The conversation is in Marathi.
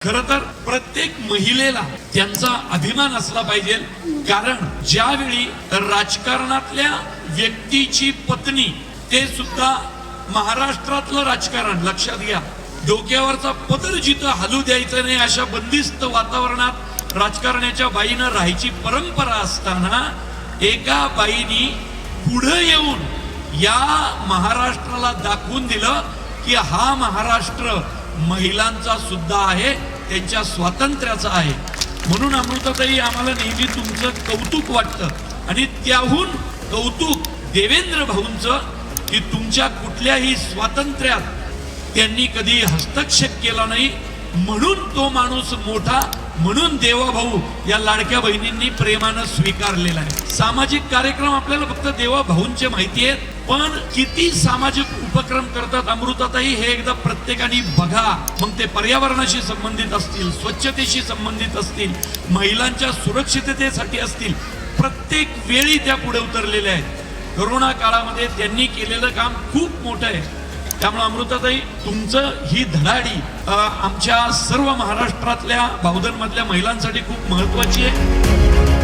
खरं तर प्रत्येक महिलेला त्यांचा अभिमान असला पाहिजे, कारण ज्यावेळी राजकारणातल्या व्यक्तीची पत्नी, ते सुद्धा महाराष्ट्रातलं राजकारण लक्षात घ्या, डोक्यावरचा पदर जिथं हलू द्यायचं नाही अशा बंदिस्त वातावरणात राजकारणाच्या बाईनं राहायची परंपरा असताना एका बाईनी पुढे येऊन या महाराष्ट्राला दाखवून दिलं की हा महाराष्ट्र महिलांचा सुद्धा आहे, त्यांच्या स्वातंत्र्याचा आहे. म्हणून अमृताताई, आम्हाला नेहमी तुमचं कौतुक वाटतं आणि त्याहून कौतुक देवेंद्र भाऊंचं की तुमच्या कुठल्याही स्वातंत्र्यात त्यांनी कधी हस्तक्षेप केला नाही, म्हणून तो माणूस मोठा, म्हणून देवाभाऊ या लाडक्या बहिणींनी प्रेमानं स्वीकारलेला आहे. सामाजिक कार्यक्रम आपल्याला फक्त देवाभाऊंचे माहिती आहेत, पण किती सामाजिक उपक्रम करतात अमृताताई हे एकदा प्रत्येकाने बघा. मग ते पर्यावरणाशी संबंधित असतील, स्वच्छतेशी संबंधित असतील, महिलांच्या सुरक्षिततेसाठी असतील, प्रत्येक वेळी त्या पुढे उतरलेल्या आहेत. कोरोना काळामध्ये त्यांनी केलेलं काम खूप मोठं आहे. त्यामुळे अमृताताई, तुमचं ही धडाडी आमच्या सर्व महाराष्ट्रातल्या भावधनमधल्या महिलांसाठी खूप महत्वाची आहे.